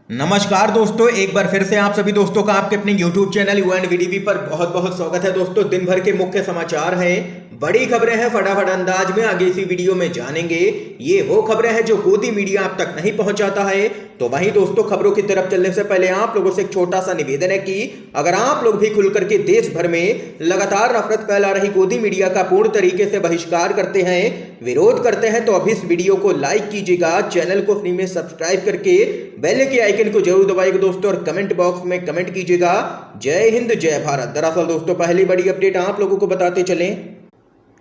नमस्कार दोस्तों, एक बार फिर से आप सभी दोस्तों का आपके अपने YouTube चैनल UNVDB पर बहुत बहुत स्वागत है। दोस्तों, दिन भर के मुख्य समाचार हैं, बड़ी खबरें हैं, फटाफट अंदाज में आगे इसी वीडियो में जानेंगे। ये वो खबरें हैं जो गोदी मीडिया आप तक नहीं पहुंचाता है। तो वहीं दोस्तों, खबरों की तरफ चलने से पहले आप लोगों से एक छोटा सा निवेदन है कि अगर आप लोग भी खुल करके देश भर में लगातार नफरत फैला रही गोदी मीडिया का पूर्ण तरीके से बहिष्कार करते हैं, विरोध करते हैं, तो अभी इस वीडियो को लाइक कीजिएगा, चैनल को फ्री में सब्सक्राइब करके बेल के आइकन को जरूर दबाइएगा दोस्तों, और कमेंट बॉक्स में कमेंट कीजिएगा जय हिंद जय भारत। दरअसल दोस्तों, पहली बड़ी अपडेट आप लोगों को बताते चलें।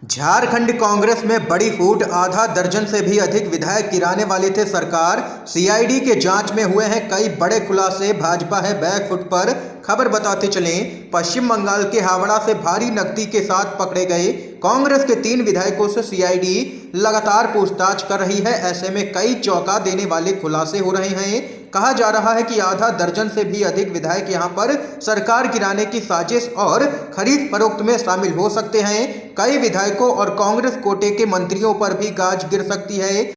झारखंड कांग्रेस में बड़ी फूट, आधा दर्जन से भी अधिक विधायक गिराने वाले थे सरकार। सीआईडी के जांच में हुए हैं कई बड़े खुलासे, भाजपा है बैकफुट पर। खबर बताते चलें, पश्चिम बंगाल के हावड़ा से भारी नकदी के साथ पकड़े गए कांग्रेस के 3 विधायकों से सीआईडी लगातार पूछताछ कर रही है। ऐसे में कई चौंका देने वाले खुलासे हो रहे हैं। कहा जा रहा है कि आधा दर्जन से भी अधिक विधायक यहां पर सरकार गिराने की साजिश और खरीद फरोख्त में शामिल हो सकते हैं। कई विधायकों और कांग्रेस कोटे के मंत्रियों पर भी गाज गिर सकती है।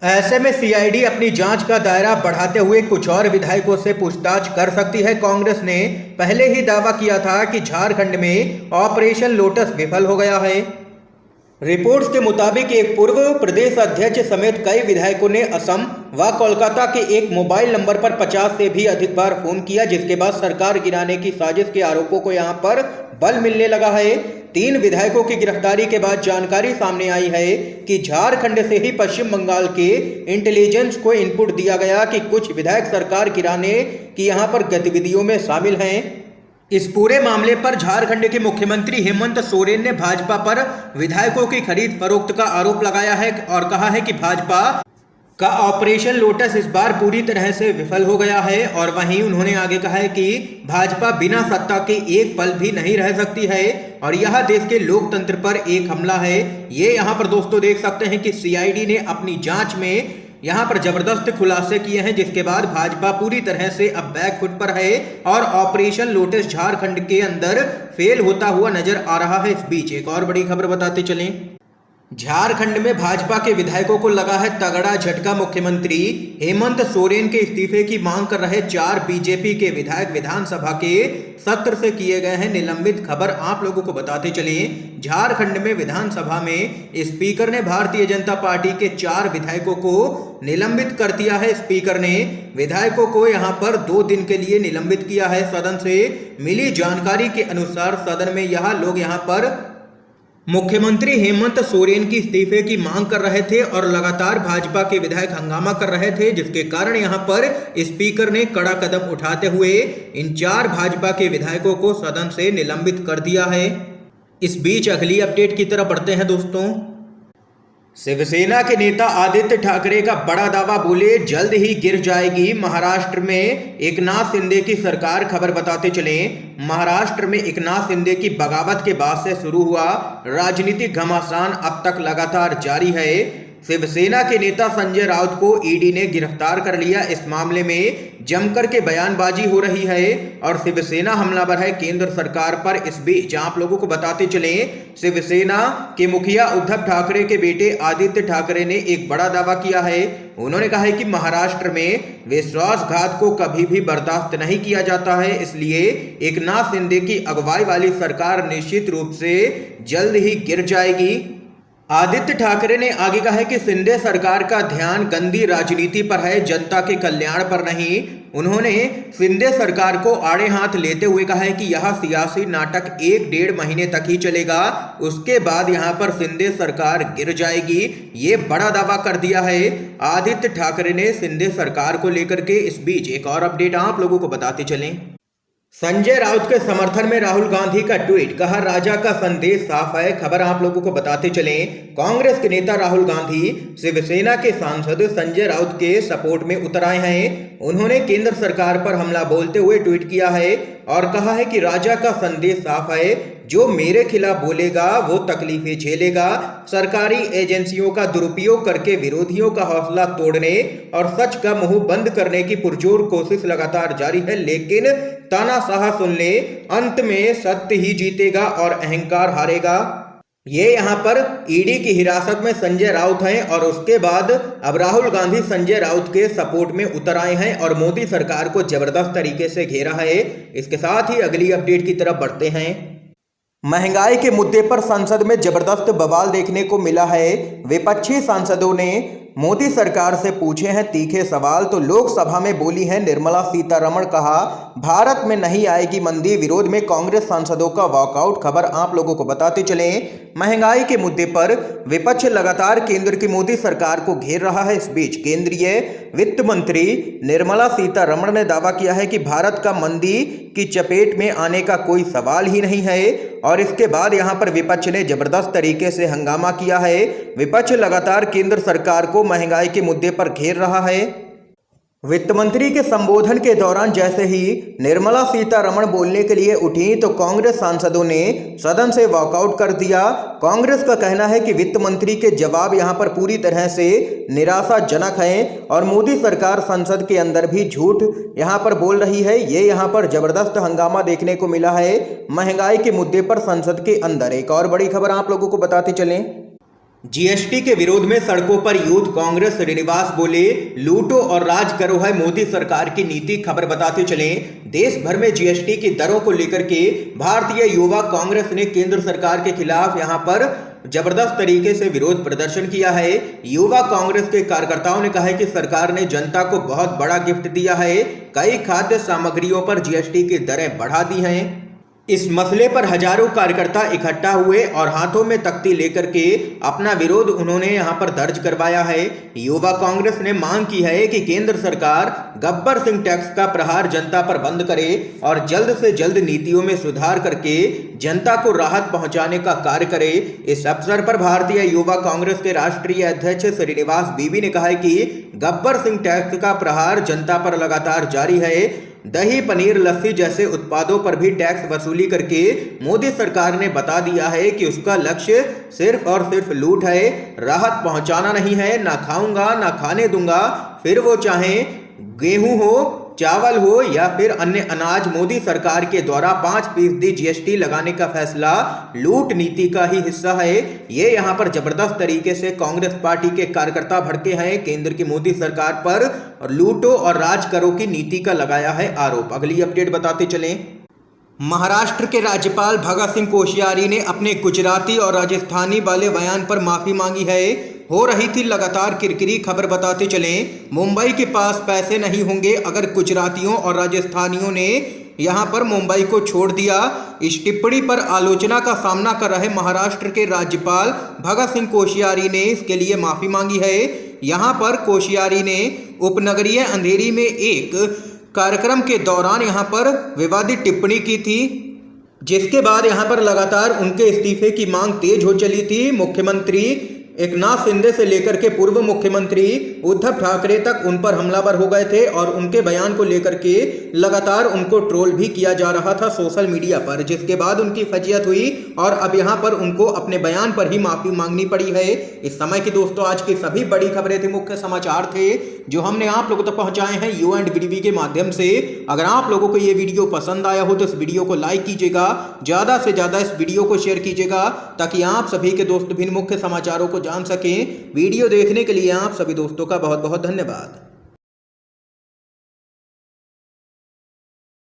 ऐसे में सीआईडी अपनी जांच का दायरा बढ़ाते हुए कुछ और विधायकों से पूछताछ कर सकती है। कांग्रेस ने पहले ही दावा किया था कि झारखंड में ऑपरेशन लोटस विफल हो गया है। रिपोर्ट्स के मुताबिक एक पूर्व प्रदेश अध्यक्ष समेत कई विधायकों ने असम व कोलकाता के एक मोबाइल नंबर पर 50 से भी अधिक बार फोन किया, जिसके बाद सरकार गिराने की साजिश के आरोपों को यहां पर बल मिलने लगा है। 3 विधायकों की गिरफ्तारी के बाद जानकारी सामने आई है कि झारखंड से ही पश्चिम बंगाल के इंटेलिजेंस को इनपुट दिया गया कि कुछ विधायक सरकार गिराने की यहां पर गतिविधियों में शामिल हैं। इस पूरे मामले पर झारखंड के मुख्यमंत्री हेमंत सोरेन ने भाजपा पर विधायकों की खरीद फरोख्त का आरोप लगाया है और कहा है कि भाजपा का ऑपरेशन लोटस इस बार पूरी तरह से विफल हो गया है। और वहीं उन्होंने आगे कहा है कि भाजपा बिना सत्ता के एक पल भी नहीं रह सकती है और यह देश के लोकतंत्र पर एक हमला है। ये यहाँ पर दोस्तों देख सकते हैं कि सीआईडी ने अपनी जांच में यहां पर जबरदस्त खुलासे किए हैं, जिसके बाद भाजपा पूरी तरह से अब बैकफुट पर है और ऑपरेशन लोटस झारखंड के अंदर फेल होता हुआ नजर आ रहा है। इस बीच एक और बड़ी खबर बताते चलें। झारखंड में भाजपा के विधायकों को लगा है तगड़ा झटका। मुख्यमंत्री हेमंत सोरेन के इस्तीफे की मांग कर रहे 4 बीजेपी के विधायक विधानसभा के सत्र से किए गए हैं निलंबित। खबर आप लोगों को बताते चलें, झारखंड में विधानसभा में स्पीकर ने भारतीय जनता पार्टी के 4 विधायकों को निलंबित कर दिया है। स्पीकर ने विधायकों को यहां पर 2 दिन के लिए निलंबित किया है। सदन से मिली जानकारी के अनुसार सदन में यह लोग यहां पर मुख्यमंत्री हेमंत सोरेन की इस्तीफे की मांग कर रहे थे और लगातार भाजपा के विधायक हंगामा कर रहे थे, जिसके कारण यहां पर स्पीकर ने कड़ा कदम उठाते हुए इन 4 भाजपा के विधायकों को सदन से निलंबित कर दिया है। इस बीच अगली अपडेट की तरफ बढ़ते हैं दोस्तों। शिवसेना के नेता आदित्य ठाकरे का बड़ा दावा, बोले जल्द ही गिर जाएगी महाराष्ट्र में एकनाथ शिंदे की सरकार। खबर बताते चलें, महाराष्ट्र में एकनाथ शिंदे की बगावत के बाद से शुरू हुआ राजनीतिक घमासान अब तक लगातार जारी है। शिवसेना के नेता संजय राउत को ईडी ने गिरफ्तार कर लिया। इस मामले में जमकर के बयानबाजी हो रही है और शिवसेना हमलावर है केंद्र सरकार पर। इस बीच आप लोगों को बताते चलें, शिवसेना के मुखिया उद्धव ठाकरे के बेटे आदित्य ठाकरे ने एक बड़ा दावा किया है। उन्होंने कहा है कि महाराष्ट्र में विश्वासघात को कभी भी बर्दाश्त नहीं किया जाता है, इसलिए एकनाथ शिंदे की अगुवाई वाली सरकार निश्चित रूप से जल्द ही गिर जाएगी। आदित्य ठाकरे ने आगे कहा है कि शिंदे सरकार का ध्यान गंदी राजनीति पर है, जनता के कल्याण पर नहीं। उन्होंने शिंदे सरकार को आड़े हाथ लेते हुए कहा है कि यह सियासी नाटक 1-1.5 महीने तक ही चलेगा, उसके बाद यहां पर शिंदे सरकार गिर जाएगी। ये बड़ा दावा कर दिया है आदित्य ठाकरे ने शिंदे सरकार को लेकर के। इस बीच एक और अपडेट आप लोगों को बताते चलें। संजय राउत के समर्थन में राहुल गांधी का ट्वीट, कहा राजा का संदेश साफ है। खबर आप लोगों को बताते चलें, कांग्रेस के नेता राहुल गांधी शिवसेना के सांसद संजय राउत के सपोर्ट में उतर आए हैं। उन्होंने केंद्र सरकार पर हमला बोलते हुए ट्वीट किया है और कहा है कि राजा का संदेश साफ है, जो मेरे खिलाफ बोलेगा वो तकलीफें झेलेगा। सरकारी एजेंसियों का दुरुपयोग करके विरोधियों का हौसला तोड़ने और सच का मुंह बंद करने की पुरजोर कोशिश लगातार जारी है, लेकिन तानाशाह सुन ले, अंत में सत्य ही जीतेगा और अहंकार हारेगा। ये यहाँ पर ईडी की हिरासत में संजय राउत हैं और उसके बाद अब राहुल गांधी संजय राउत के सपोर्ट में उतर आए हैं और मोदी सरकार को जबरदस्त तरीके से घेरा है। इसके साथ ही अगली अपडेट की तरफ बढ़ते हैं। महंगाई के मुद्दे पर संसद में जबरदस्त बवाल देखने को मिला है। विपक्षी सांसदों ने मोदी सरकार से पूछे हैं तीखे सवाल, तो लोकसभा में बोली हैं निर्मला सीतारमण। कहा भारत में नहीं आएगी मंदी, विरोध में कांग्रेस सांसदों का वॉकआउट। खबर आप लोगों को बताते चलें। महंगाई के मुद्दे पर विपक्ष लगातार केंद्र की मोदी सरकार को घेर रहा है। इस बीच केंद्रीय वित्त मंत्री निर्मला सीतारमण ने दावा किया है कि भारत का मंदी की चपेट में आने का कोई सवाल ही नहीं है और इसके बाद यहां पर विपक्ष ने जबरदस्त तरीके से हंगामा किया है। विपक्ष लगातार केंद्र सरकार को महंगाई के मुद्दे पर घेर रहा है। वित्त मंत्री के संबोधन के दौरान जैसे ही निर्मला सीतारमण बोलने के लिए उठी तो कांग्रेस सांसदों ने सदन से वॉकआउट कर दिया। कांग्रेस का कहना है कि वित्त मंत्री के जवाब यहां पर पूरी तरह से निराशाजनक हैं और मोदी सरकार संसद के अंदर भी झूठ यहां पर बोल रही है। ये यहां पर जबरदस्त हंगामा देखने को मिला है महंगाई के मुद्दे पर संसद के अंदर। एक और बड़ी खबर आप लोगों को बताते चलें। जीएसटी के विरोध में सड़कों पर यूथ कांग्रेस श्रीनिवास बोले लूटो और राज करो है मोदी सरकार की नीति। खबर बताते चलें। देश भर में जीएसटी की दरों को लेकर के भारतीय युवा कांग्रेस ने केंद्र सरकार के खिलाफ यहां पर जबरदस्त तरीके से विरोध प्रदर्शन किया है। युवा कांग्रेस के कार्यकर्ताओं ने कहा है कि सरकार ने जनता को बहुत बड़ा गिफ्ट दिया है, कई खाद्य सामग्रियों पर जीएसटी की दरें बढ़ा दी हैं। इस मसले पर हजारों कार्यकर्ता इकट्ठा हुए और हाथों में तख्ती लेकर के अपना विरोध उन्होंने यहां पर दर्ज करवाया है। युवा कांग्रेस ने मांग की है कि केंद्र सरकार गब्बर सिंह टैक्स का प्रहार जनता पर बंद करे और जल्द से जल्द नीतियों में सुधार करके जनता को राहत पहुंचाने का कार्य करे। इस अवसर पर भारतीय युवा कांग्रेस के राष्ट्रीय अध्यक्ष श्रीनिवास बीवी ने कहा है कि गब्बर सिंह टैक्स का प्रहार जनता पर लगातार जारी है। दही, पनीर, लस्सी जैसे उत्पादों पर भी टैक्स वसूली करके मोदी सरकार ने बता दिया है कि उसका लक्ष्य सिर्फ और सिर्फ लूट है, राहत पहुंचाना नहीं है। ना खाऊंगा ना खाने दूंगा, फिर वो चाहे गेहूं हो, चावल हो या फिर अन्य अनाज। मोदी सरकार के द्वारा 5% जीएसटी लगाने का फैसला लूट नीति का ही हिस्सा है। ये यहाँ पर जबरदस्त तरीके से कांग्रेस पार्टी के कार्यकर्ता भड़के हैं केंद्र की मोदी सरकार पर और लूटो और राज करो की नीति का लगाया है आरोप। अगली अपडेट बताते चलें। महाराष्ट्र के राज्यपाल भगत सिंह कोश्यारी ने अपने गुजराती और राजस्थानी वाले बयान पर माफी मांगी है। हो रही थी लगातार किरकिरी। खबर बताते चलें। मुंबई के पास पैसे नहीं होंगे अगर गुजरातियों और राजस्थानियों ने यहां पर मुंबई को छोड़ दिया। इस टिप्पणी पर आलोचना का सामना कर रहे महाराष्ट्र के राज्यपाल भगत सिंह कोश्यारी ने इसके लिए माफी मांगी है। यहां पर कोश्यारी ने उपनगरीय अंधेरी में एक कार्यक्रम के दौरान यहां पर विवादित टिप्पणी की थी, जिसके बाद यहां पर लगातार उनके इस्तीफे की मांग तेज हो चली थी। मुख्यमंत्री एकनाथ शिंदे से लेकर के पूर्व मुख्यमंत्री उद्धव ठाकरे तक उन पर हमलावर हो गए थे और उनके बयान को लेकर के लगातार उनको ट्रोल भी किया जा रहा था सोशल मीडिया पर, जिसके बाद उनकी फजीहत हुई और अब यहां पर उनको अपने बयान पर ही माफी मांगनी पड़ी है। इस समय की दोस्तों आज की सभी बड़ी खबरें थी, मुख्य समाचार थे जो हमने आप लोगों तक पहुंचाए हैं U&VDV के माध्यम से। अगर आप लोगों को ये वीडियो पसंद आया हो तो इस वीडियो को लाइक कीजिएगा, ज्यादा से ज्यादा इस वीडियो को शेयर कीजिएगा ताकि आप सभी के दोस्त भी मुख्य समाचारों को जान सकें। वीडियो देखने के लिए आप सभी दोस्तों का बहुत बहुत धन्यवाद।